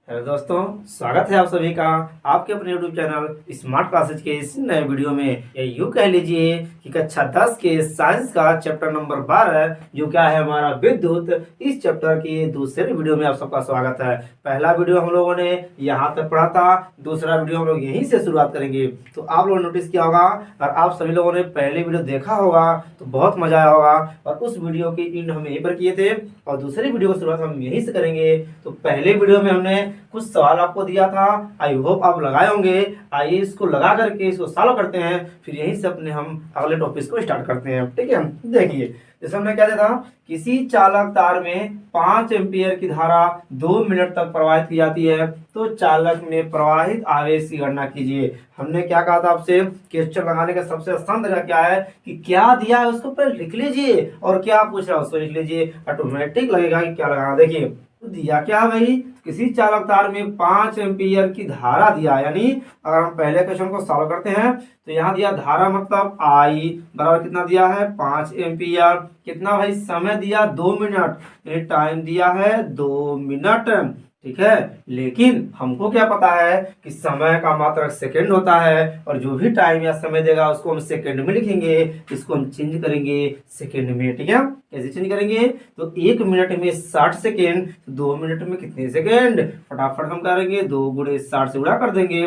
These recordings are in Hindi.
हेलो दोस्तों, स्वागत है आप सभी का आपके अपने YouTube चैनल स्मार्ट क्लासेज के इस नए वीडियो में। या यूँ कह लीजिए कि कक्षा 10 के साइंस का चैप्टर नंबर 12 जो क्या है हमारा विद्युत, इस चैप्टर की दूसरे वीडियो में आप सबका स्वागत है। पहला वीडियो हम लोगों ने यहाँ तक पढ़ा था, दूसरा वीडियो हम लोग यहीं से शुरुआत करेंगे। तो आप लोगों ने नोटिस किया होगा और आप सभी लोगों ने पहले वीडियो देखा होगा तो बहुत मजा आया होगा। और उस वीडियो की एंड हम यहीं पर किए थे और दूसरी वीडियो की शुरुआत हम यहीं से करेंगे। तो पहले वीडियो में हमने कुछ सवाल आपको दिया था, आई होप आप लगाए होंगे। आइए इसको लगा करके इसको सॉल्व करते हैं, फिर यहीं से अपने हम अगले टॉपिक को स्टार्ट करते हैं। ठीक है, देखिए जैसे हमने क्या दिया था, किसी चालक तार में 5 एम्पीयर की धारा 2 मिनट तक प्रवाहित की जाती है, तो चालक में प्रवाहित आवेश की गणना कीजिए। हमने क्या कहा था आपसे, क्वेश्चन लगाने का सबसे आसान तरीका क्या है कि क्या दिया है उसको पहले लिख लीजिए और क्या पूछ रहा है उसको लिख लीजिए, ऑटोमेटिक लगेगा कि क्या लगाना। देखिए तो दिया क्या है भाई, किसी चालक तार में 5 एम्पीयर की धारा दिया, यानी अगर हम पहले क्वेश्चन को सॉल्व करते हैं तो यहाँ दिया धारा मतलब आई बराबर कितना दिया है 5 एम्पीयर। कितना भाई, समय दिया 2 मिनट, यानी टाइम दिया है 2 मिनट। ठीक है, लेकिन हमको क्या पता है कि समय का मात्रक सेकंड होता है और जो भी टाइम या समय देगा उसको हम सेकंड में लिखेंगे, इसको हम चेंज करेंगे सेकंड में। ठीक है, कैसे चेंज करेंगे, तो 1 मिनट में 60 सेकेंड, 2 मिनट में कितने सेकेंड, फटाफट हम करेंगे 2 गुणे 60 से गुणा कर देंगे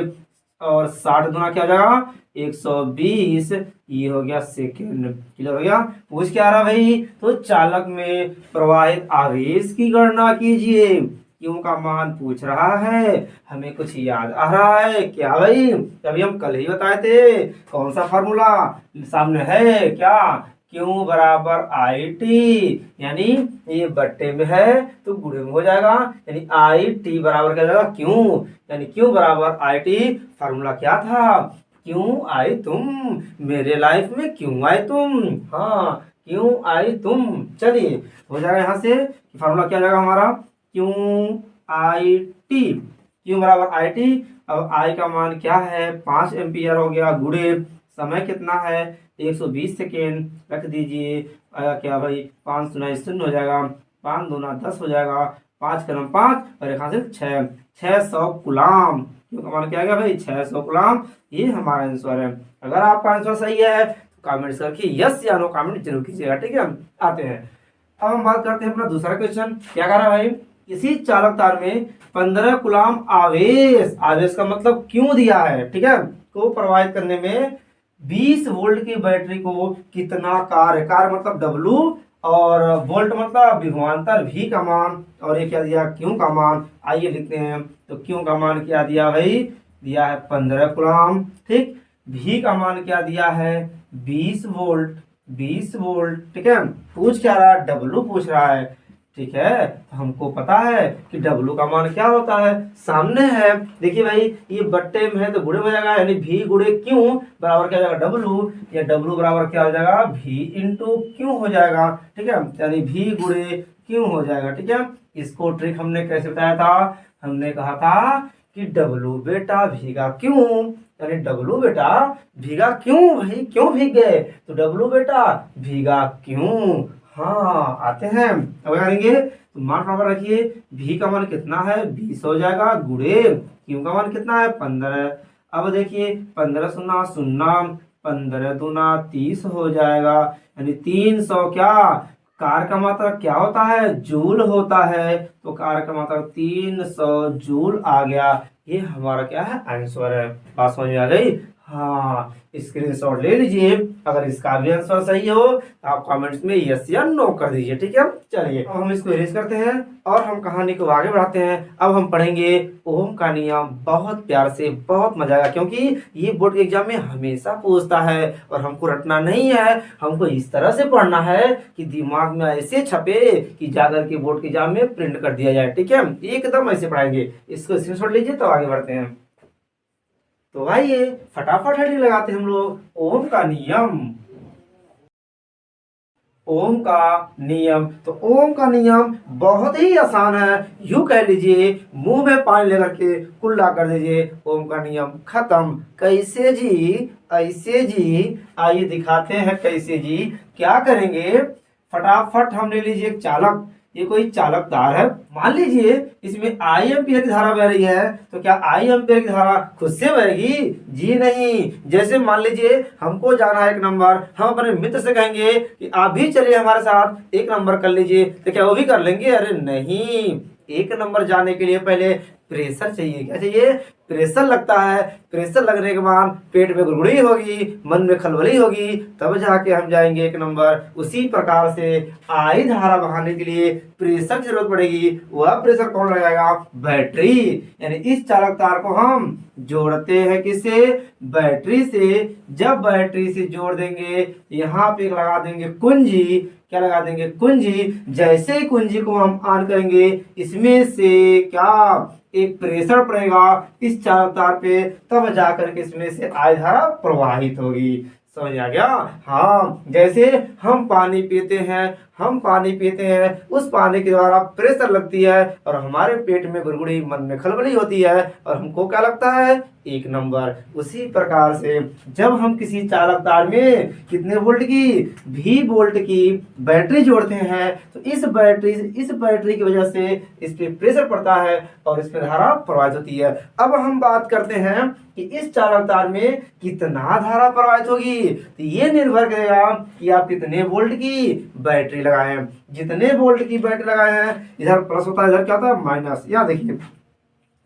और 60 गुना क्या हो जाएगा 120, ये हो गया सेकेंड। क्लियर हो गया। पूछ क्या रहा भाई, तो चालक में प्रवाहित आवेश की गणना कीजिए। क्यों का मान पूछ रहा है, हमें कुछ याद आ रहा है क्या भाई, अभी हम कल ही बताए थे। कौन सा फार्मूला सामने है, क्या, क्यू बराबर आई टी, यानी ये बट्टे में है तो गुणे में हो जाएगा, यानी आई टी बराबर क्या जाएगा क्यू, यानी क्यू बराबर आई टी। फार्मूला क्या था, क्यों आई तुम, मेरे लाइफ में क्यों आए तुम, हाँ क्यों आई तुम। चलिए हो जाएगा यहाँ से फार्मूला क्या जाएगा हमारा, क्यू आई टी, क्यू बराबर आई टी। अब आई का मान क्या है 5 एम्पीयर हो गया, गुणे समय कितना है 120 सेकेंड, रख दीजिए। आया क्या भाई, 5 गुना 0 हो जाएगा, 5 दूना 10 हो जाएगा, 5 कलम 5 और एक हाथ से 600 गुलाम। क्यों का मान क्या आ गया भाई 600 गुलाम, ये हमारा आंसर है। अगर आपका आंसर सही है तो कमेंट करके यस या नो कमेंट जरूर कीजिएगा। ठीक है, आते हैं अब हम बात करते हैं अपना दूसरा क्वेश्चन। क्या कह रहा है भाई, किसी चालक तार में 15 कुलाम आवेश, आवेश का मतलब क्यों दिया है, ठीक है, को प्रवाहित करने में 20 वोल्ट की बैटरी को कितना कार्य, कार्य मतलब डब्लू और वोल्ट मतलब विभवांतर V का मान, और ये क्या दिया क्यू का मान। आइए लिखते हैं, तो क्यू का मान क्या दिया भाई, दिया है 15 कुलाम। ठीक, V का मान क्या दिया है 20 वोल्ट, 20 वोल्ट। ठीक है, पूछ क्या रहा है, डब्लू पूछ रहा है। ठीक है, तो हमको पता है कि डब्लू का मान क्या होता है, सामने है। देखिए भाई ये बट्टे में है तो गुणे हो जाएगा, यानी भी गुणे क्यू बराबर क्या हो जाएगा डब्लू, या डब्लू बराबर क्या हो जाएगा भी इंटू क्यू हो जाएगा। ठीक है, यानी भी गुणे क्यू हो जाएगा। ठीक है, इसको ट्रिक हमने कैसे बताया था, हमने कहा था कि डब्लू बेटा भीगा क्यों, यानी डब्लू बेटा भीगा क्यों, भाई क्यों भीग गए, तो डब्लू बेटा भीगा क्यों। हाँ आते हैं, अब करेंगे तो मान बराबर रखिए, भी का मान कितना है 20 हो जाएगा, गुणे क्यू का मान कितना है 15। अब देखिए 15 शून्य शून्य, 15 दूना 30 हो जाएगा, यानी 300 क्या, कार का मात्रा क्या होता है जूल होता है, तो कार का मात्रा 300 जूल आ गया। ये हमारा क्या है आंसर है। बात समझ में आ गई, हाँ स्क्रीनशॉट ले लीजिए। अगर इसका भी आंसर सही हो तो आप कमेंट्स में यस या नो कर दीजिए। ठीक है, चलिए अब हम इसको इरेज करते हैं और हम कहानी को आगे बढ़ाते हैं। अब हम पढ़ेंगे ओम का नियम, बहुत प्यार से, बहुत मजा आएगा, क्योंकि ये बोर्ड के एग्जाम में हमेशा पूछता है और हमको रटना नहीं है, हमको इस तरह से पढ़ना है कि दिमाग में ऐसे छपे कि जाकर के बोर्ड के एग्जाम में प्रिंट कर दिया जाए। ठीक है, एकदम ऐसे पढ़ाएंगे। इसको स्क्रीनशॉट लीजिए तो आगे बढ़ते हैं। तो आइए फटाफट हेडिंग लगाते हैं हम लोग, ओम का नियम। ओम का नियम, तो ओम का नियम बहुत ही आसान है, यूं कह लीजिए मुंह में पानी लेकर के कुल्ला कर दीजिए, ओम का नियम खत्म। कैसे जी, ऐसे जी, आइए दिखाते हैं कैसे जी। क्या करेंगे, फटाफट हम ले लीजिए एक चालक, ये कोई चालक तार है। मान लीजिए इसमें आई एम्पियर की धारा बह रही है, तो क्या आई एम्पियर की धारा खुद से बहेगी? जी नहीं। जैसे मान लीजिए हमको जाना है 1 नंबर, हम अपने मित्र से कहेंगे कि आप भी चलिए हमारे साथ 1 नंबर कर लीजिए, तो क्या वो भी कर लेंगे? अरे नहीं, 1 नंबर जाने के लिए पहले प्रेशर चाहिए। क्या चाहिए? प्रेशर लगता है। प्रेशर लगने के बाद पेट में गुड़गुड़ी होगी, मन में खलबली होगी, तब जाके हम जाएंगे 1 नंबर। उसी प्रकार से आई धारा बहाने के लिए प्रेशर की जरूरत पड़ेगी। वह प्रेशर कौन लगाएगा? बैटरी। यानी इस चालक तार को हम जोड़ते हैं किससे? बैटरी से। जब बैटरी से जोड़ देंगे, यहाँ पे लगा देंगे कुंजी। क्या लगा देंगे? कुंजी। जैसे ही कुंजी को हम ऑन करेंगे, इसमें से क्या एक प्रेशर पड़ेगा इस चालक तार पे, तब जाकर के इसमें से आई धारा प्रवाहित होगी। समझ आ गया? हाँ, जैसे हम पानी पीते हैं, उस पानी के द्वारा प्रेशर लगती है और हमारे पेट में गुड़गुड़ी, मन में खलबली होती है और हमको क्या लगता है? 1 नंबर। उसी प्रकार से जब हम किसी चालक तार में कितने वोल्ट की? V वोल्ट की बैटरी जोड़ते हैं, तो इस बैटरी की वजह से इस पे प्रेशर पड़ता है और इस पे धारा प्रवाहित होती है। अब हम बात करते हैं कि इस चालक तार में कितना धारा प्रवाहित होगी, तो ये निर्भर करेगा कि आप कितने वोल्ट की बैटरी लगाएं। जितने वोल्ट की बैटरी लगाए हैं, इधर प्लस होता है, इधर क्या होता है? माइनस। यहाँ देखिए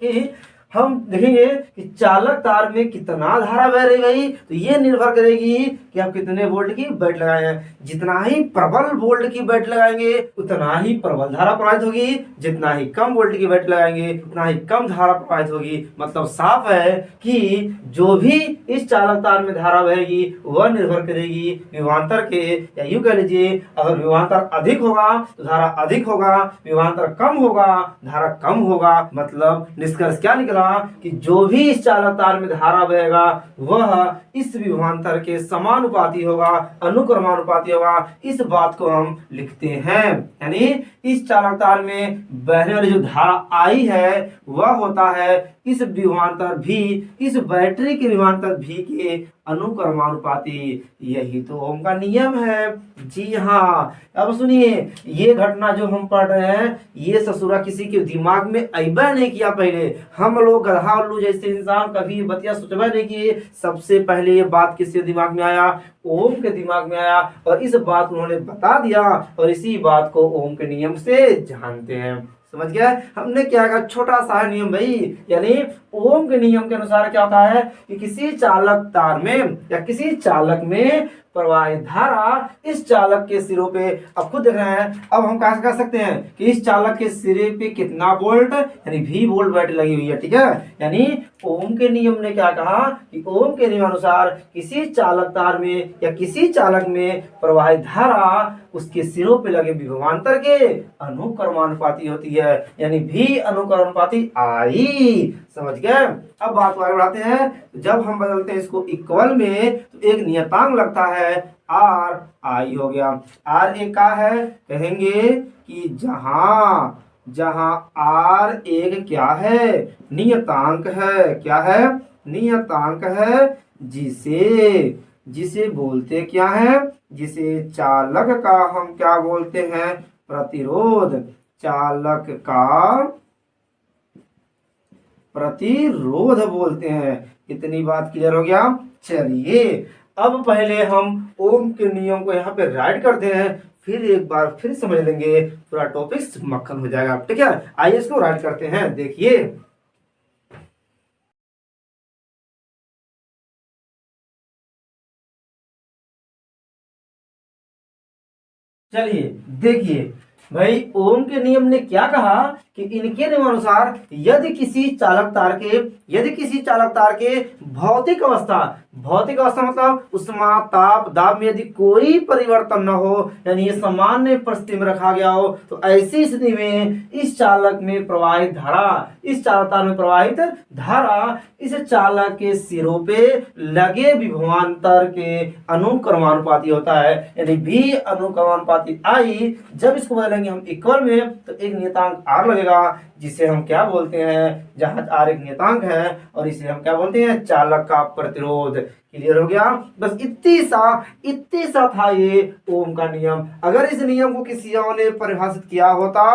कि हम देखेंगे कि चालक तार में कितना धारा बह रही गई, तो ये निर्भर करेगी कि आप कितने वोल्ट की बैटरी लगाए हैं। जितना ही प्रबल वोल्ट की बैटरी लगाएंगे, उतना ही प्रबल धारा प्रवाहित होगी। जितना ही कम वोल्ट की बैटरी लगाएंगे, उतना ही कम धारा प्रवाहित होगी। मतलब साफ है कि जो भी इस चालक तार में धारा बहेगी, वह निर्भर करेगी विभवांतर के, या यूं कह लीजिए अगर विभवांतर अधिक होगा तो धारा अधिक होगा, विभवांतर कम होगा धारा कम होगा। मतलब निष्कर्ष क्या निकला कि जो भी इस चालक तार में धारा बहेगा, वह इस विभवांतर के समानुपाती होगा, अनुक्रमानुपाती होगा। इस बात को हम लिखते हैं। यानी इस चालक तार में बहने वाली जो धारा आई है, वह होता है इस विभवांतर भी, इस बैटरी के विभवांतर भी के अनुक्रमानुपाती। यही तो ओम का नियम है। जी हाँ। अब सुनिए, ये घटना जो हम पढ़ रहे हैं, ये ससुरा किसी के दिमाग में अइबा नहीं किया। पहले हम लोग गधा उल्लू जैसे इंसान कभी बतिया सोचबा नहीं किए। सबसे पहले ये बात किसके दिमाग में आया? ओम के दिमाग में आया, और इस बात उन्होंने बता दिया, और इसी बात को ओम के नियम से जानते हैं। समझ गया? हमने क्या कहा? छोटा सा नियम भाई। यानी ओम के नियम के अनुसार क्या होता है कि किसी चालक तार में या किसी चालक में प्रवाहित धारा इस चालक के सिरों पे, अब खुद देख रहे हैं, अब हम कैसे कर सकते हैं कि इस चालक के सिरे पे कितना वोल्ट, यानी V वोल्ट बैटरी लगी हुई है। ठीक है? यानी ओम के नियम ने क्या कहा कि ओम के नियम अनुसार किसी चालक तार में या किसी चालक में प्रवाहित धारा उसके सिरों पे लगे विभवांतर के अनुक्रमानुपाती होती है। यानी V अनुक्रमानुपाती I। समझ गए? अब बात आगे बढ़ाते हैं। जब हम बदलते हैं इसको इक्वल में, तो एक नियतांक लगता है R I हो गया। R एक का है, कहेंगे कि जहां R एक क्या है? नियतांक है। क्या है? नियतांक है। जिसे बोलते क्या है? जिसे चालक का हम क्या बोलते हैं? प्रतिरोध। चालक का प्रतिरोध बोलते हैं। इतनी बात क्लियर हो गया? चलिए अब पहले हम ओम के नियम को यहाँ पे राइट करते हैं, फिर एक बार फिर समझ लेंगे, पूरा टॉपिक मक्खन हो जाएगा। ठीक है? आइए इसको राइट करते हैं। देखिए, चलिए देखिए भाई, ओम के नियम ने क्या कहा कि इनके नियमानुसार यदि किसी चालक तार के भौतिक अवस्था मतलब उष्मा, ताप, दाब में यदि कोई परिवर्तन न हो, यानी ये सामान्य परिस्थिति में रखा गया हो, तो ऐसी स्थिति में इस चालक में प्रवाहित धारा, इस चालक तार में प्रवाहित धारा इस चालक के सिरों पे लगे विभवांतर के अनुक्रमानुपाती होता है। यानी V अनुक्रमानुपाती I। जब इसको बदलेंगे हम इक्वल में, तो एक नियतांक R लगेगा। जिसे हम क्या बोलते हैं, जहां आर एक नियतांक है और इसे हम क्या बोलते हैं, चालक का प्रतिरोध। क्लियर हो गया? बस इतनी सा था ये ओम का नियम। अगर इस नियम को किसी और ने परिभाषित किया होता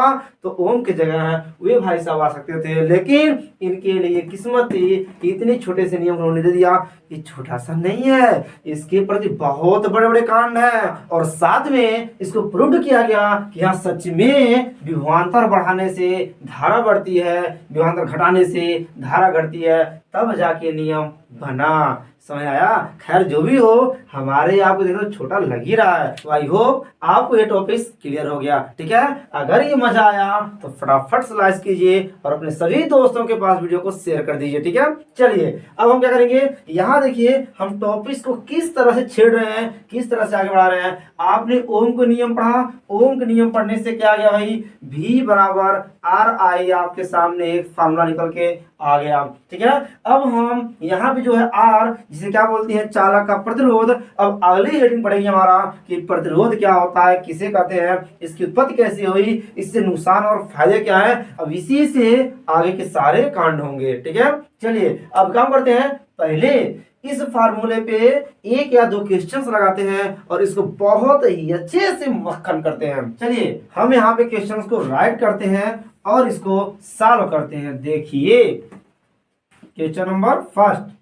तो ओम की जगह वे भाई साहब आ सकते थे, लेकिन इनके लिए किस्मत थी कि इतने छोटे से नियम उन्होंने दे दिया। ये छोटा सा नहीं है, इसके प्रति बहुत बड़े बड़े कांड है, और साथ में इसको प्रूव किया गया कि हाँ सच में विभवांतर बढ़ाने से धारा बढ़ती है, विभवांतर घटाने से धारा घटती है, तब जाके नियम बना। समझ आया? खैर जो भी हो, हमारे आपको देखो छोटा लग ही रहा है, तो आई होप आपको ये टॉपिक क्लियर हो गया। ठीक है, अगर ये मजा आया तो फटाफट से लाइक कीजिए और अपने सभी दोस्तों के पास वीडियो को शेयर कर दीजिए। ठीक है, चलिए अब हम क्या करेंगे, यहाँ देखिए हम टॉपिक्स को किस तरह से छेड़ रहे हैं, किस तरह से आगे बढ़ा रहे हैं। आपने ओम को नियम पढ़ा, ओम के नियम पढ़ने से क्या गया भाई, V बराबर आर आई आपके सामने एक फार्मूला निकल के आ गया। ठीक है, अब हम यहाँ पे जो है आर, जिसे क्या बोलते हैं, चालक का प्रतिरोध। अब अगली हेडिंग पढ़ेंगे हमारा कि प्रतिरोध क्या होता है, किसे कहते हैं, इसकी उत्पत्ति कैसे हुई, इससे नुकसान और फायदे क्या है। अब इसी से आगे के सारे कांड होंगे। ठीक है, चलिए अब काम करते हैं। पहले इस फार्मूले पे एक या दो क्वेश्चंस लगाते हैं और इसको बहुत ही अच्छे से मक्खन करते हैं। चलिए हम यहाँ पे क्वेश्चंस को राइट करते हैं और इसको सॉल्व करते हैं। देखिए क्वेश्चन नंबर फर्स्ट,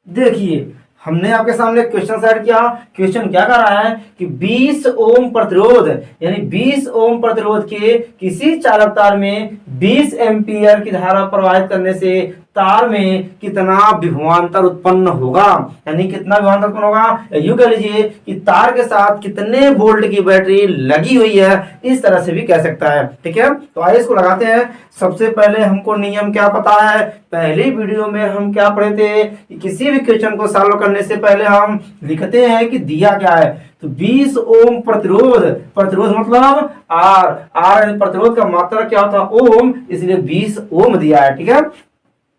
देखिए हमने आपके सामने क्वेश्चन सेट किया। क्वेश्चन क्या कर रहा है कि 20 ओम प्रतिरोध, यानी 20 ओम प्रतिरोध के किसी चालक तार में 20 एम्पियर की धारा प्रवाहित करने से तार में कितना विभवांतर उत्पन्न होगा, यानी कितना विभवांतर उत्पन्न होगा। यूं कह लीजिए कि तार के साथ कितने वोल्ट की बैटरी लगी हुई है, इस तरह से भी कह सकता है। ठीक है, तो आइए इसको लगाते हैं। सबसे पहले हमको नियम क्या पता है, पहली वीडियो में हम क्या पढ़े थे कि किसी भी क्वेश्चन को सॉल्व करने से पहले हम लिखते हैं कि दिया क्या है। तो 20 ओम प्रतिरोध, प्रतिरोध मतलब आर प्रतिरोध का मात्रा क्या होता है, ओम, इसलिए 20 ओम दिया है। ठीक है,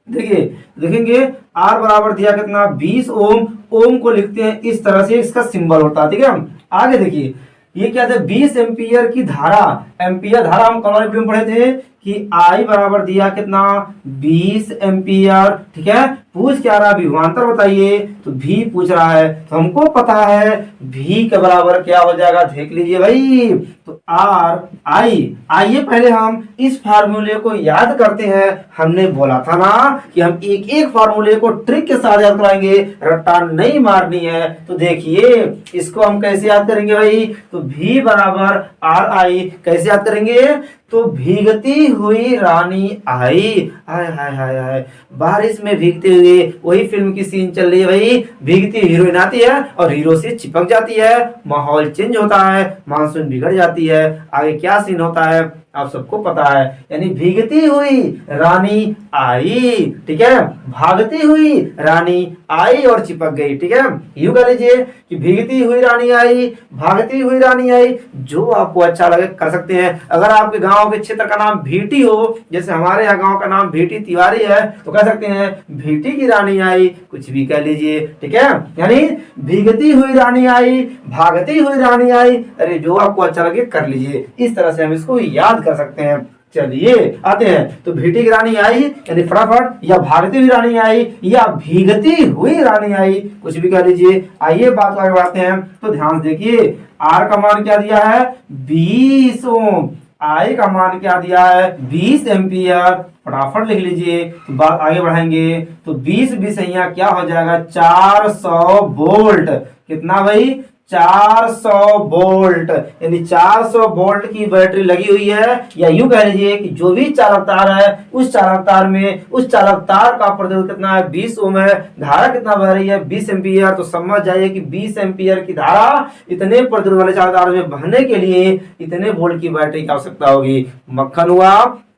देखिए देखेंगे आर बराबर दिया कितना, 20 ओम। ओम को लिखते हैं इस तरह से, इसका सिंबल होता है। ठीक है, आगे देखिए ये क्या था, 20 एम्पियर की धारा। एम्पियर धारा हम कल वीडियो में पढ़े थे कि आई बराबर दिया कितना, 20 एम्पियर। ठीक है, पूछ क्या रहा, विभवांतर बताइए, तो भी पूछ रहा है, तो हमको पता है भी के बराबर क्या हो जाएगा, देख लीजिए भाई, तो आर आई। आइए पहले हम इस फार्मूले को याद करते हैं। हमने बोला था ना कि हम एक एक फार्मूले को ट्रिक के साथ याद कराएंगे, रट्टा नहीं मारनी है। तो देखिए इसको हम कैसे याद करेंगे भाई, तो भी बराबर आर आई कैसे याद करेंगे, तो भीगती हुई रानी आई। हाय हाय हाय हाय, बारिश में भीगते हुए, वही फिल्म की सीन चल रही है भाई, भीगती हीरोइन आती है और हीरो से चिपक जाती है, माहौल चेंज होता है, मानसून बिगड़ जाती है, आगे क्या सीन होता है आप सबको पता है, यानी भीगती हुई रानी आई। ठीक है, भागती हुई रानी आई और चिपक गई। ठीक है, यूं कह लीजिए कि भीगती हुई रानी आई, भागती हुई रानी आई, जो आपको अच्छा लगे कर सकते हैं। अगर आपके गांव के क्षेत्र का नाम भीटी हो, जैसे हमारे यहाँ गांव का नाम भीटी तिवारी है, तो कह सकते हैं भीटी की रानी आई, कुछ भी कह लीजिए। ठीक है, यानी भीगती हुई रानी आई, भागती हुई रानी आई, अरे जो आपको अच्छा लगे कर लीजिए। इस तरह से हम इसको याद कर सकते हैं। चलिए आते हैं, तो भीटी की रानी आई यानी फटाफट, या भागती हुई रानी आई, या भीगती हुई रानी आई, कुछ भी कह लीजिए। आइए बात आगे बढ़ाते हैं। तो ध्यान से देखिए, आर का मान क्या दिया है, 20 ओम, आई का मान क्या दिया है, 20 एम्पियर। फटाफट लिख लीजिए, तो बात आगे बढ़ाएंगे। तो 20 यहाँ क्या हो जाएगा, 400 वोल्ट। कितना भाई, 400 वोल्ट, यानी 400 वोल्ट की बैटरी लगी हुई है। या यूं कह लीजिए कि जो भी चालक तार है, उस चालक तार में, उस चालक तार का प्रतिरोध कितना है, 20 ओम है, धारा कितना बह रही है, 20 एम्पियर। तो समझ जाइए कि 20 एम्पियर की धारा इतने प्रतिरोध वाले चालक तार में बहने के लिए इतने वोल्ट की बैटरी की आवश्यकता होगी। मक्खन हुआ।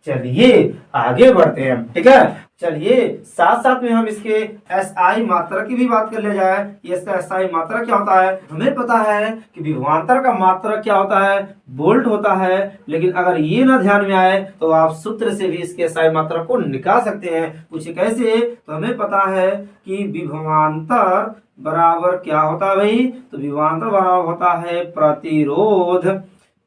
चलिए आगे बढ़ते हैं। ठीक है, चलिए साथ साथ में हम इसके एसआई मात्रा की भी बात कर ले जाए। ये इसका एसआई मात्रा क्या होता है? हमें पता है कि विभवांतर का मात्रक क्या होता है? वोल्ट होता है। लेकिन अगर ये ना ध्यान में आए तो आप सूत्र से भी इसके एसआई मात्रा को निकाल सकते हैं। पूछे कैसे? तो हमें पता है कि विभवांतर बराबर क्या होता है भाई? तो विभवांतर बराबर होता है प्रतिरोध,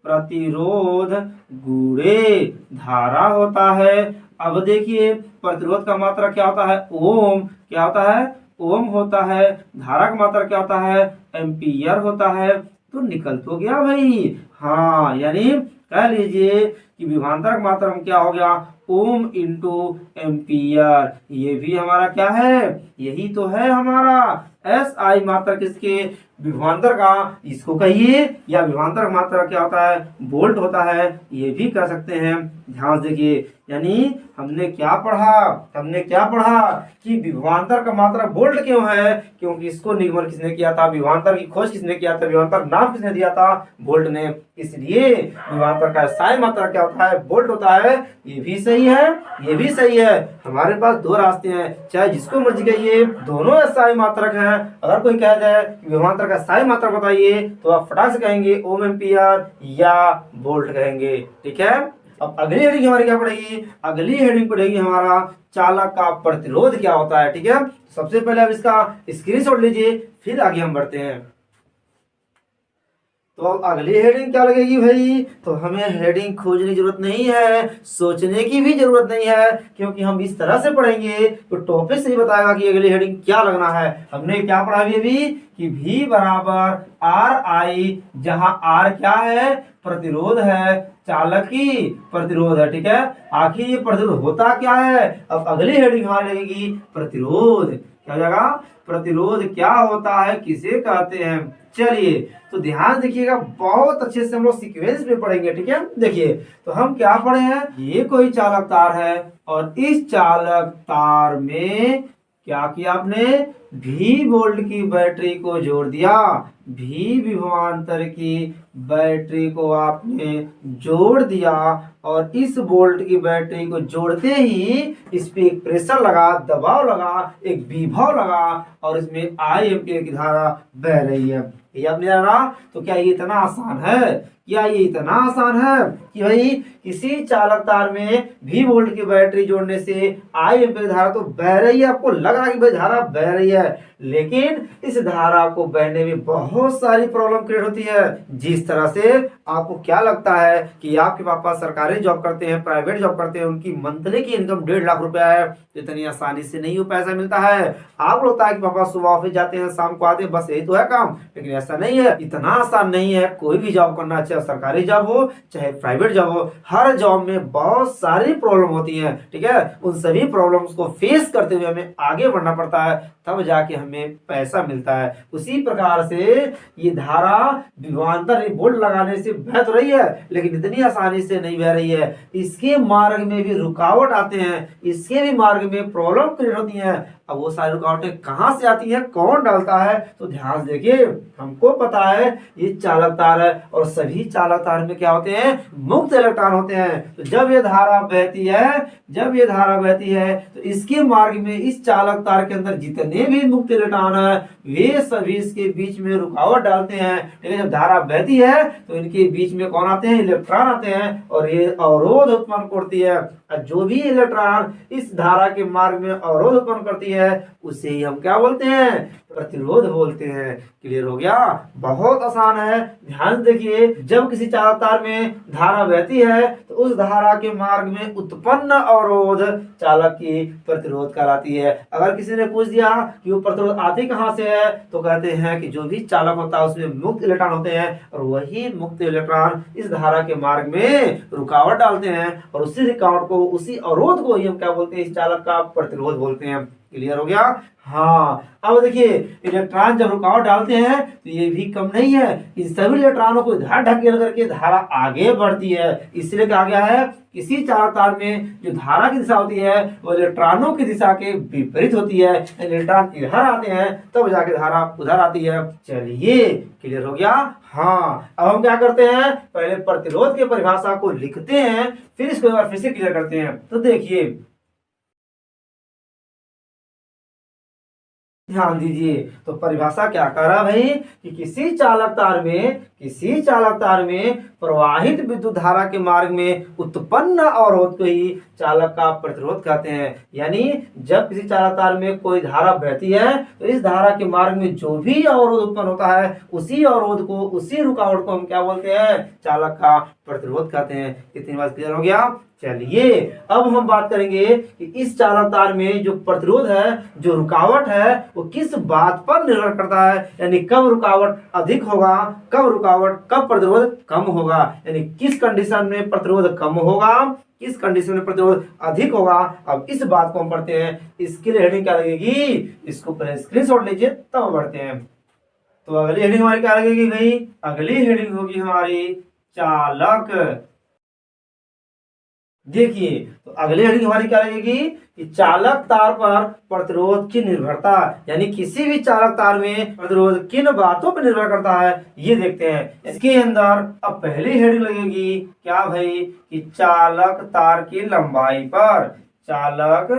प्रतिरोध गुणे धारा होता है। अब देखिए प्रतिरोध का मात्रा क्या होता है? ओम। क्या होता है? ओम होता है। धारा का मात्रा क्या होता है? एम्पियर होता है। तो निकल तो गया भाई। हाँ, यानी कह लीजिए कि विभवांतर का मात्रा क्या हो गया? Ohm into ampere. ये भी हमारा क्या है? यही तो है हमारा एस आई मात्रा किसके? विभवांतर का। इसको कहिए, या विभवांतर का मात्रा क्या होता है? वोल्ट होता है। ये भी कर सकते हैं। ध्यान देखिए, यानी हमने क्या पढ़ा? हमने क्या पढ़ा कि विभवांतर का मात्रा वोल्ट क्यों है? क्योंकि इसको निगमन किसने किया था? विभवांतर की खोज किसने किया था? विभवांतर नाम किसने दिया था? वोल्ट ने। इसलिए विभवांतर का एसआई मात्रा क्या होता है? वोल्ट होता है। ये भी सही है, ये भी सही है। हमारे पास दो रास्ते हैं, चाहे जिसको मर्जी कहिए, दोनों एसआई मात्रक हैं। अगर कोई कह जाए विभवांतर का एसआई मात्रक बताइए तो आप फटाक से कहेंगे ओम एम्पियर या वोल्ट कहेंगे। ठीक है। अब अगली हेडिंग हमारी क्या पड़ेगी? अगली हेडिंग पड़ेगी हमारा चालक का प्रतिरोध क्या होता है। ठीक है। सबसे पहले आप इसका स्क्रीनशॉट लीजिए, फिर आगे हम बढ़ते हैं। तो अब अगली हेडिंग क्या लगेगी भाई? तो हमें हेडिंग खोजने की जरूरत नहीं है, सोचने की भी जरूरत नहीं है, क्योंकि हम इस तरह से पढ़ेंगे तो टॉपिक से ही बताएगा कि अगली हेडिंग क्या लगना है। हमने क्या पढ़ा अभी कि V बराबर आर आई, जहां आर क्या है? प्रतिरोध है, चालक की प्रतिरोध है। ठीक है। आखिर ये प्रतिरोध होता क्या है? अब अगली हेडिंग हमारी लगेगी प्रतिरोध। क्या हो जाएगा? प्रतिरोध क्या होता है, किसे कहते हैं? चलिए तो ध्यान देखिएगा, बहुत अच्छे से हम लोग सीक्वेंस में पढ़ेंगे। ठीक है। देखिए तो हम क्या पढ़े हैं? ये कोई चालक तार है और इस चालक तार में क्या किया आपने? भी वोल्ट की बैटरी को जोड़ दिया। भी विभवांतर की बैटरी को आपने जोड़ दिया और इस वोल्ट की बैटरी को जोड़ते ही इस पे एक प्रेशर लगा, दबाव लगा, एक विभव लगा और इसमें आई एम्पियर की धारा बह रही है। ये आपने जाना। तो क्या ये इतना आसान है? क्या ये इतना आसान है कि भाई किसी चालक तार में भी वोल्ट की बैटरी जोड़ने से आई एम्पियर धारा तो बह रही है, आपको लग रहा है कि भाई धारा बह रही है, लेकिन इस धारा को बहने में बहुत सारी प्रॉब्लम क्रिएट होती है। जिस तरह से आपको क्या लगता है कि आपके पापा सरकारी जॉब करते हैं, प्राइवेट जॉब करते हैं, उनकी मंथली की इनकम 1.5 लाख रुपया है, तो इतनी आसानी से नहीं वो पैसा मिलता है। आपको लगता है कि पापा सुबह ऑफिस जाते हैं, शाम को आते हैं, बस यही तो है काम, लेकिन ऐसा नहीं है। इतना आसान नहीं है कोई भी जॉब करना, चाहे सरकारी जॉब हो चाहे प्राइवेट जॉब हो। हर जॉब में बहुत सारी प्रॉब्लम होती है। ठीक है। उन सभी प्रॉब्लम्स को फेस करते हुए हमें आगे बढ़ना पड़ता है, तब जाके हमें पैसा मिलता है। उसी प्रकार से ये धारा विभवांतर वोल्ट लगाने से बह तो रही है, लेकिन इतनी आसानी से नहीं बह रही है। इसके मार्ग में भी रुकावट आते हैं, इसके भी मार्ग में प्रॉब्लम क्रिएट होती है। अब वो सारी रुकावटें कहां से आती हैं, कौन डालता है? तो ध्यान देखिए, हमको पता है ये चालक तार है और सभी चालक तार में क्या होते हैं? मुक्त इलेक्ट्रॉन होते हैं। तो जब ये धारा बहती है, जब ये धारा बहती है तो इसके मार्ग में इस चालक तार के अंदर जितने भी मुक्त इलेक्ट्रॉन है वे सभी इसके बीच में रुकावट डालते हैं। ठीक है। जब धारा बहती है तो इनके बीच में कौन आते हैं? इलेक्ट्रॉन आते हैं और ये अवरोध उत्पन्न करती है। जो भी इलेक्ट्रॉन इस धारा के मार्ग में अवरोध उत्पन्न करती है उसे ही हम क्या बोलते हैं? प्रतिरोध बोलते हैं। क्लियर हो गया? बहुत आसान है। ध्यान देखिए, जब किसी चालक तार में धारा बहती है तो उस धारा के मार्ग में उत्पन्न अवरोध चालक की प्रतिरोध कहलाती है। अगर किसी ने पूछ दिया कि वो प्रतिरोध आती कहां से है, तो कहते हैं कि जो भी चालक होता है उसमें मुक्त इलेक्ट्रॉन होते हैं और वही मुक्त इलेक्ट्रॉन इस धारा के मार्ग में रुकावट डालते हैं और उसी रुकावट को, उसी अवरोध को ही हम क्या बोलते हैं? इस चालक का प्रतिरोध बोलते हैं। क्लियर हो गया? हाँ। अब देखिए, इलेक्ट्रॉन जब रुकावट डालते हैं तो ये भी कम नहीं है, इन सभी इलेक्ट्रॉनों को इधर ढकेल करके धारा आगे बढ़ती है। इसलिए कहा गया है किसी चालक तार में जो धारा की दिशा होती है वो इलेक्ट्रॉनों की दिशा के विपरीत होती है। इलेक्ट्रॉन इधर आते हैं तब जाके धारा उधर आती है। चलिए, क्लियर हो गया? हाँ। अब हम क्या करते हैं? पहले प्रतिरोध की परिभाषा को लिखते हैं, फिर इसको एक बार फिर से क्लियर करते हैं। तो देखिए, ध्यान दीजिए। तो परिभाषा क्या कह रहा भाई कि किसी चालक तार में प्रवाहित विद्युत धारा के मार्ग में उत्पन्न अवरोध को ही चालक का प्रतिरोध कहते हैं। यानी जब किसी चालक तार में कोई धारा बहती है तो इस धारा के मार्ग में जो भी अवरोध उत्पन्न होता है उसी अवरोध को, उसी रुकावट को हम क्या बोलते हैं? चालक का प्रतिरोध कहते हैं। इतनी बात क्लियर हो गया। चलिए अब हम बात करेंगे कि इस चालक तार में जो प्रतिरोध है, जो रुकावट है, वो किस बात पर निर्भर करता है। यानी कब रुकावट अधिक होगा, कब प्रतिरोध कम होगा। यानी किस कंडीशन में प्रतिरोध कम होगा, किस कंडीशन में प्रतिरोध अधिक होगा। अब इस बात को हम पढ़ते हैं। इसके लिए हेडिंग क्या लगेगी, इसको पहले स्क्रीनशॉट लीजिए तब बढ़ते हैं। तो अगली हेडिंग हमारी क्या लगेगी भाई? अगली हेडिंग होगी हमारी चालक। देखिए तो अगली हेडिंग हमारी क्या लगेगी कि चालक तार पर प्रतिरोध की निर्भरता। यानी किसी भी चालक तार में प्रतिरोध किन बातों पर निर्भर करता है ये देखते हैं। इसके अंदर अब पहली हेडिंग लगेगी क्या भाई कि चालक तार की लंबाई पर। चालक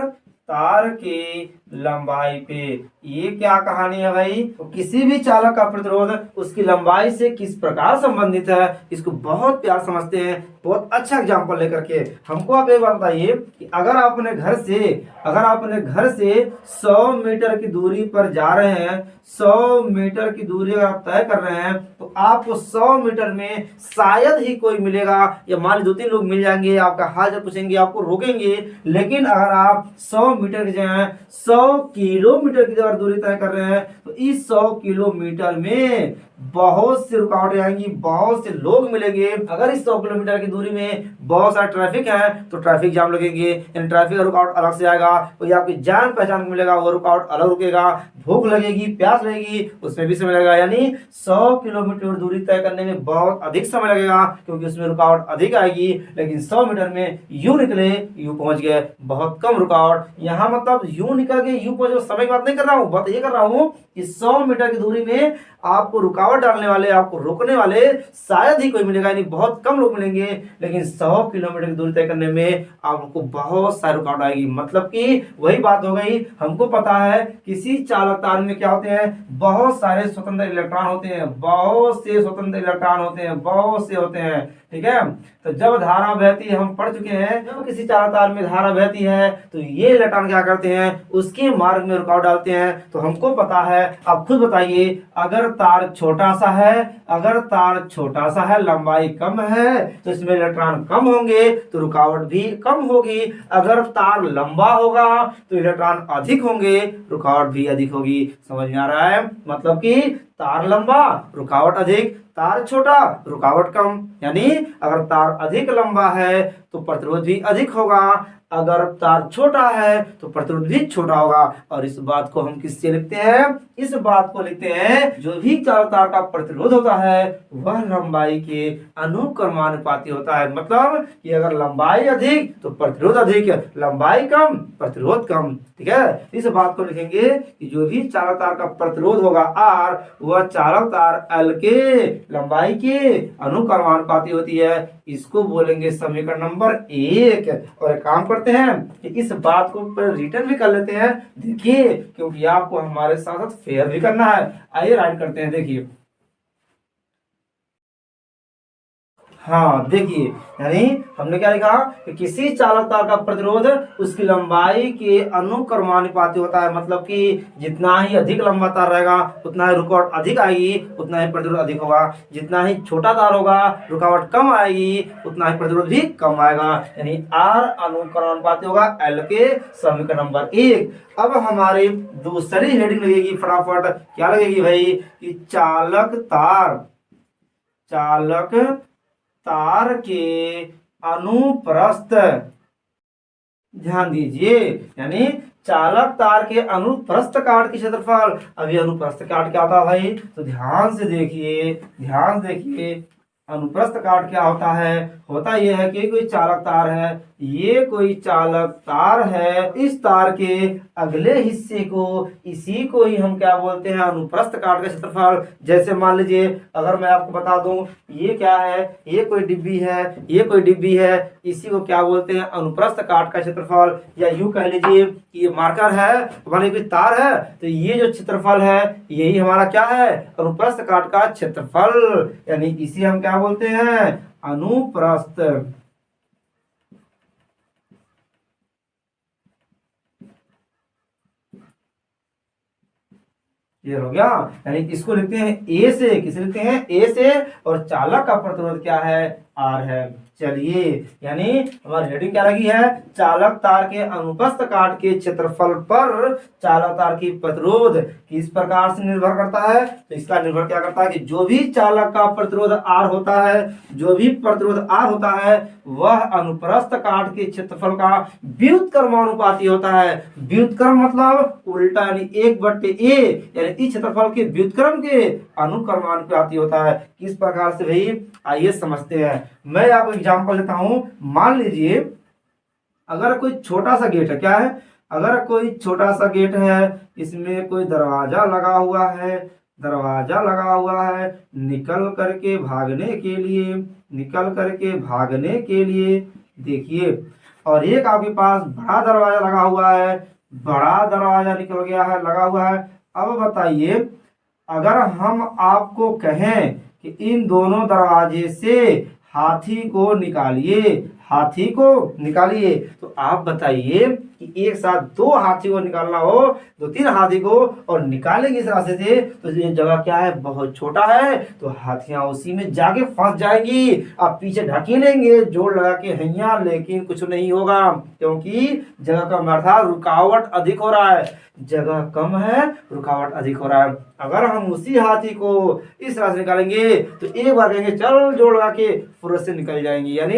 तार की लंबाई पे ये क्या कहानी है भाई? तो किसी भी चालक का प्रतिरोध उसकी लंबाई से किस प्रकार संबंधित है, इसको बहुत प्यार समझते हैं। बहुत अच्छा एग्जांपल लेकर के हमको आप एक बात बताइए कि अगर आप अपने घर से 100 मीटर की दूरी पर जा रहे हैं, 100 मीटर की दूरी अगर आप तय कर रहे हैं तो आपको 100 मीटर में शायद ही कोई मिलेगा, या मान लीजिए 2-3 लोग मिल जाएंगे, आपका हाल जब पूछेंगे, आपको रोकेंगे। लेकिन अगर आप 100 मीटर की जगह 100 किलोमीटर की अगर दूरी तय कर रहे हैं तो इस 100 किलोमीटर में बहुत सी रुकावटें आएंगी, बहुत से लोग मिलेंगे। अगर इस 100 किलोमीटर की दूरी में बहुत सारा ट्रैफिक है तो ट्रैफिक जाम लगेंगे, यानी ट्रैफिक का रुकावट अलग से आएगा। कोई आपकी जान पहचान को मिलेगा, वो रुकावट अलग रुकेगा। भूख लगेगी, प्यास लगेगी, उसमें भी समय लगेगा। यानी 100 किलोमीटर दूरी तय करने में बहुत अधिक समय लगेगा क्योंकि उसमें रुकावट अधिक आएगी। लेकिन 100 मीटर में यूं निकले यूं पहुंच गए, बहुत कम रुकावट। यहाँ मतलब यूं निकल के यूं पहुंचे, समय की बात नहीं कर रहा हूँ, बात ये कर रहा हूँ कि 100 मीटर की दूरी में आपको रुकावट डालने वाले, आपको रोकने वाले शायद ही कोई मिलेगा, यानी बहुत कम लोग मिलेंगे। लेकिन 100 किलोमीटर की दूरी तय करने में आपको बहुत सारी रुकावट आएगी। मतलब कि वही बात हो गई, हमको पता है किसी चालक तार में क्या होते हैं, बहुत सारे स्वतंत्र इलेक्ट्रॉन होते हैं, बहुत से स्वतंत्र इलेक्ट्रॉन होते हैं, बहुत से होते हैं। ठीक है, तो जब धारा बहती है, हम पढ़ चुके हैं, जब किसी चालक तार में धारा बहती है तो ये इलेक्ट्रॉन क्या करते हैं, उसके मार्ग में रुकावट डालते हैं। तो हमको पता है, आप खुद बताइए, अगर तार छोटा सा है, लंबाई कम है तो इसमें इलेक्ट्रॉन कम होंगे तो रुकावट भी कम होगी। अगर तार लंबा होगा तो इलेक्ट्रॉन अधिक होंगे, रुकावट भी अधिक होगी। समझ में आ रहा है? मतलब कि तार लंबा, रुकावट अधिक, तार छोटा, रुकावट कम। यानी अगर तार अधिक लंबा है तो प्रतिरोध भी अधिक होगा, अगर तार छोटा है तो प्रतिरोध भी छोटा होगा। और इस बात को हम किससे लिखते हैं? इस बात को लिखते हैं, जो भी चालक तार का प्रतिरोध होता है वह लंबाई के अनुक्रमानुपाती होता है। मतलब कि अगर लंबाई अधिक तो प्रतिरोध अधिक, लंबाई कम प्रतिरोध कम। ठीक है, इस बात को लिखेंगे कि जो भी चालक तार का प्रतिरोध होगा R, वह चालक तार L के लंबाई के अनुक्रमानुपाती होती है। इसको बोलेंगे समीकरण नंबर 1। और एक काम करते हैं कि इस बात को रिटर्न भी कर लेते हैं। देखिए, क्योंकि आपको हमारे साथ फेयर भी करना है। आइए राइट करते हैं। देखिए, हाँ देखिए, यानी हमने क्या लिखा कि किसी चालक तार का प्रतिरोध उसकी लंबाई के अनुक्रमानुपाती होता है। मतलब कि जितना ही अधिक लंबा तार रहेगा उतना ही रुकावट अधिक आएगी, उतना ही प्रतिरोध अधिक होगा। जितना ही छोटा तार होगा रुकावट कम आएगी, उतना ही प्रतिरोध भी कम आएगा। यानी R अनुक्रमानुपाती होगा L के समीकरण नंबर 1। अब हमारी दूसरी हेडिंग लगेगी, फटाफट क्या लगेगी भाई कि चालक तार के अनुप्रस्थ। ध्यान दीजिए, यानी चालक तार के अनुप्रस्थ काट की क्षेत्रफल। अभी अनुप्रस्थ काट क्या होता है भाई? तो ध्यान से देखिए, अनुप्रस्थ काट क्या होता है? होता यह है कि कोई चालक तार है, ये कोई चालक तार है, इस तार के अगले हिस्से को, इसी को ही हम क्या बोलते हैं, अनुप्रस्थ काट का क्षेत्रफल। जैसे मान लीजिए अगर मैं आपको बता दूं ये क्या है, ये कोई डिब्बी है, ये कोई डिब्बी है, इसी को क्या बोलते हैं, अनुप्रस्थ काट का क्षेत्रफल। या यूं कह लीजिए कि ये मार्कर है, मान लीजिए तार है, तो ये जो क्षेत्रफल है यही हमारा क्या है, अनुप्रस्थ काट का क्षेत्रफल। यानी इसी हम क्या बोलते हैं, अनुप्रस्थ। ये हो गया। यानी इसको लिखते हैं ए से, किसे लिखते हैं, ए से, और चालक का प्रतिरोध क्या है, आर है। चलिए, यानी हमारी हेडिंग क्या लगी है, चालक तार के अनुप्रस्थ काट के क्षेत्रफल पर चालक तार की प्रतिरोध किस प्रकार से निर्भर करता है। तो इसका निर्भर क्या करता है कि जो भी चालक का प्रतिरोध आर होता है, जो भी प्रतिरोध आर होता है, वह अनुप्रस्थ काट के क्षेत्रफल का व्युत्क्रमानुपाती होता है। व्युत्क्रम मतलब उल्टा, यानी 1/a, यानी इस क्षेत्रफल के व्युत्क्रम के अनुक्रमानुपाती होता है। किस प्रकार से भाई, आइए समझते हैं। मैं आपको एग्जांपल देता हूं। मान लीजिए अगर कोई छोटा सा गेट है, क्या है, अगर कोई छोटा सा गेट है, इसमें कोई दरवाजा लगा हुआ है, दरवाजा लगा हुआ है, निकल करके भागने के लिए, निकल करके भागने के लिए, देखिए, और एक आपके पास बड़ा दरवाजा लगा हुआ है, बड़ा दरवाजा निकल गया है, लगा हुआ है। अब बताइए, अगर हम आपको कहें कि इन दोनों दरवाजे से हाथी को निकालिए, हाथी को निकालिए, तो आप बताइए कि एक साथ 2 हाथी को निकालना हो, 2-3 हाथी को, और निकालेंगे इस रास्ते से, तो ये जगह क्या है, बहुत छोटा है, तो हाथियां उसी में जाके फंस जाएंगी। आप पीछे ढकेलेंगे जोर लगा के हैया, लेकिन कुछ नहीं होगा, क्योंकि जगह कम अर्थात रुकावट अधिक हो रहा है, जगह कम है, रुकावट अधिक हो रहा है। अगर हम उसी हाथी को इस रास्ते निकालेंगे तो एक बार कहेंगे चल जोड़ लगा के फुर्सत से निकल जाएंगे। यानी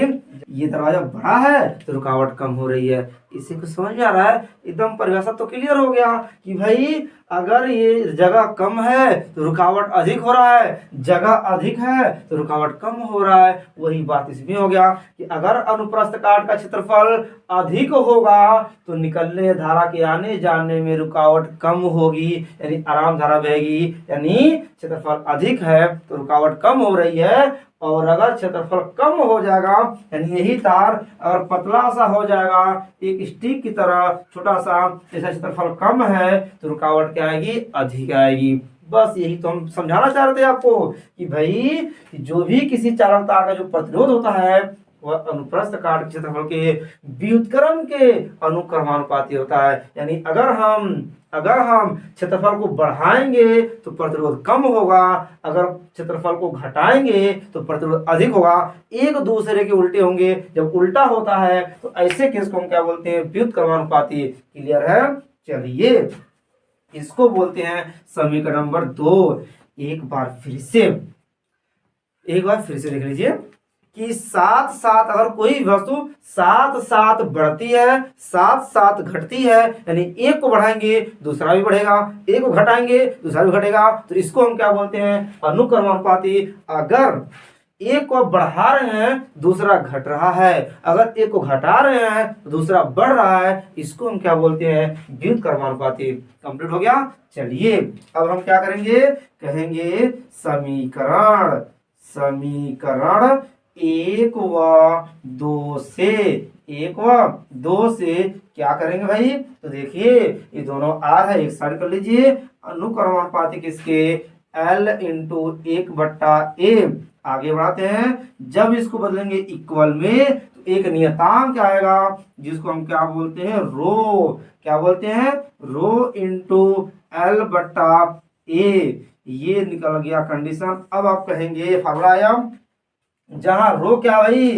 ये दरवाजा बड़ा है तो रुकावट कम हो रही है। इसी को समझ में आ रहा है, एकदम परिभाषा तो क्लियर हो गया कि भाई अगर ये जगह कम है तो रुकावट अधिक हो रहा है, जगह अधिक है तो रुकावट कम हो रहा है। वही बात इसमें हो गया कि अगर अनुप्रस्थ काट का क्षेत्रफल अधिक होगा तो निकलने धारा के आने जाने में रुकावट कम होगी, यानी आराम धारा बहेगी। यानी क्षेत्रफल अधिक है तो रुकावट कम हो रही है, और अगर क्षेत्रफल कम हो जाएगा, यानी यही तार अगर पतला सा हो जाएगा, एक स्टिक की तरह छोटा सा, जैसा क्षेत्रफल कम है तो रुकावट क्या आएगी, अधिक आएगी। बस यही तो हम समझाना चाह रहे थे आपको कि भाई जो भी किसी चालक तार का जो प्रतिरोध होता है वह अनुप्रस्थ काट क्षेत्रफल के व्युत्क्रम के अनुक्रमानुपाती होता है। यानी अगर हम क्षेत्रफल को बढ़ाएंगे तो प्रतिरोध कम होगा, अगर क्षेत्रफल को घटाएंगे तो प्रतिरोध अधिक होगा, एक दूसरे के उल्टे होंगे। जब उल्टा होता है तो ऐसे केस को हम क्या बोलते हैं, व्युत्क्रमानुपाती। क्लियर है। चलिए, इसको बोलते हैं समीकरण नंबर 2। एक बार फिर से देख लीजिए कि साथ साथ अगर कोई वस्तु साथ साथ बढ़ती है, साथ साथ घटती है, यानी एक को बढ़ाएंगे दूसरा भी बढ़ेगा, एक को घटाएंगे दूसरा भी घटेगा, तो इसको हम क्या बोलते हैं, अनुक्रमानुपाती। अगर एक को बढ़ा रहे हैं दूसरा घट रहा है, अगर एक को घटा रहे हैं दूसरा बढ़ रहा है, इसको हम क्या बोलते हैं, व्युत्क्रमानुपाती। कंप्लीट हो गया। चलिए, अब हम क्या करेंगे, कहेंगे समीकरण 1 व 2 से क्या करेंगे भाई, तो देखिए ये दोनों आर है, एक साइड कर लीजिए। अनुक्रमानुपाती किसके, L × 1/a। आगे बढ़ाते हैं, जब इसको बदलेंगे इक्वल में तो एक नियतांक आएगा जिसको हम क्या बोलते हैं, रो। क्या बोलते हैं, रो × L/a। ये निकल गया कंडीशन। अब आप कहेंगे फार्मूला आया, जहां रो क्या भाई,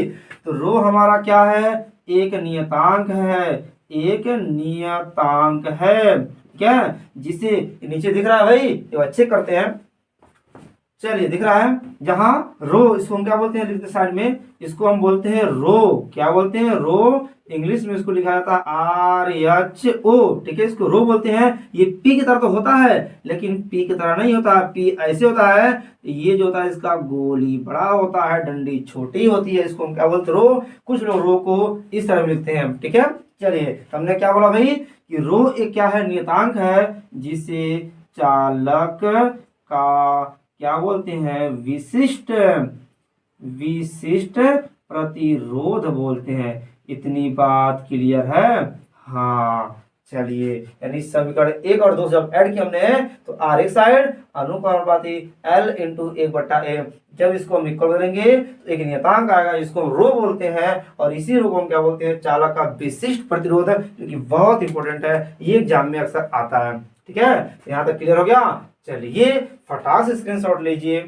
तो रो हमारा क्या है, एक नियतांक है, एक नियतांक है क्या, जिसे नीचे दिख रहा है भाई, ये अच्छे करते हैं। चलिए दिख रहा है जहां रो, इसको हम क्या बोलते हैं लिखते साइड में, इसको हम बोलते हैं रो। क्या बोलते हैं? रो। इंग्लिश में इसको लिखा जाता है RHO, ठीक है, इसको रो बोलते हैं। ये पी की तरह तो होता है लेकिन पी की तरह नहीं होता, पी ऐसे होता है, ये जो होता है इसका गोली बड़ा होता है, डंडी छोटी होती है, इसको हम क्या बोलते हैं? रो। कुछ लोग रो को इस तरह लिखते हैं, ठीक है। चलिए हमने क्या बोला भाई कि रो एक क्या है? नियतांक है जिसे चालक का क्या बोलते हैं? विशिष्ट विशिष्ट प्रतिरोध बोलते हैं। इतनी बात क्लियर है? हाँ। चलिए, यानी समीकरण 1 और 2 जब ऐड किया हमने तो आर एक साइड अनुपाती L इंटू 1/A, जब इसको हम इक्वल करेंगे तो एक नियतांक आएगा जिसको हम रो बोलते हैं, और इसी रो को हम क्या बोलते हैं? चालक का विशिष्ट प्रतिरोध, जो कि बहुत इंपॉर्टेंट है, ये एग्जाम में अक्सर आता है, ठीक है। यहाँ तक क्लियर हो गया? चलिए फटाक से स्क्रीनशॉट लीजिए।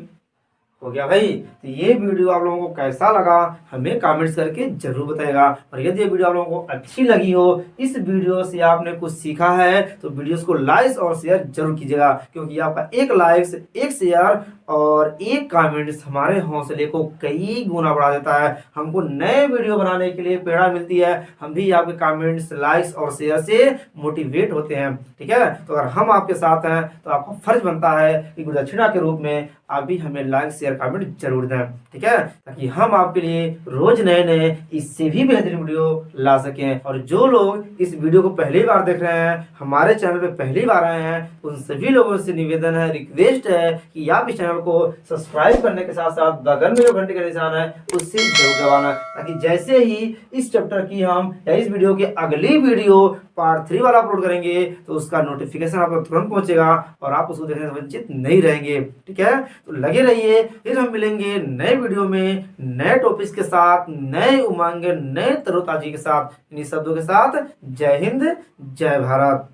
हो गया भाई? तो ये वीडियो आप लोगों को कैसा लगा हमें कमेंट्स करके जरूर बताएगा, और यदि ये वीडियो आप लोगों को अच्छी लगी हो, इस वीडियो से आपने कुछ सीखा है, तो वीडियोस को लाइक और शेयर जरूर कीजिएगा, क्योंकि आपका एक लाइक, एक शेयर और एक कमेंट्स हमारे हौसले को कई गुना बढ़ा देता है। हमको नए वीडियो बनाने के लिए प्रेरणा मिलती है, हम भी आपके कमेंट्स, लाइक्स और शेयर से मोटिवेट होते हैं, ठीक है। तो अगर हम आपके साथ हैं तो आपका फर्ज बनता है कि गुरुदक्षिणा के रूप में आप भी हमें लाइक, शेयर, कमेंट जरूर दें, ठीक है, ताकि हम आपके लिए रोज नए नए इससे भी बेहतरीन वीडियो ला सकें। और जो लोग इस वीडियो को पहली बार देख रहे हैं, हमारे चैनल पे पहली बार आए हैं, उन सभी लोगों से निवेदन है, रिक्वेस्ट है कि आप इस चैनल को सब्सक्राइब करने के साथ साथ बगल में जो घंटे का निशान है उससे जरूर दबाना, ताकि जैसे ही इस चैप्टर की हम या इस वीडियो की अगली वीडियो पार्ट 3 वाला अपलोड करेंगे तो उसका नोटिफिकेशन आपको तुरंत पहुंचेगा और आप उसको देखने से वंचित नहीं रहेंगे, ठीक है। तो लगे रहिए, फिर हम मिलेंगे नए वीडियो में नए टॉपिक्स के साथ, नए उमंग, नए तरोताजी के साथ, इन्हीं शब्दों के साथ। जय हिंद, जय भारत।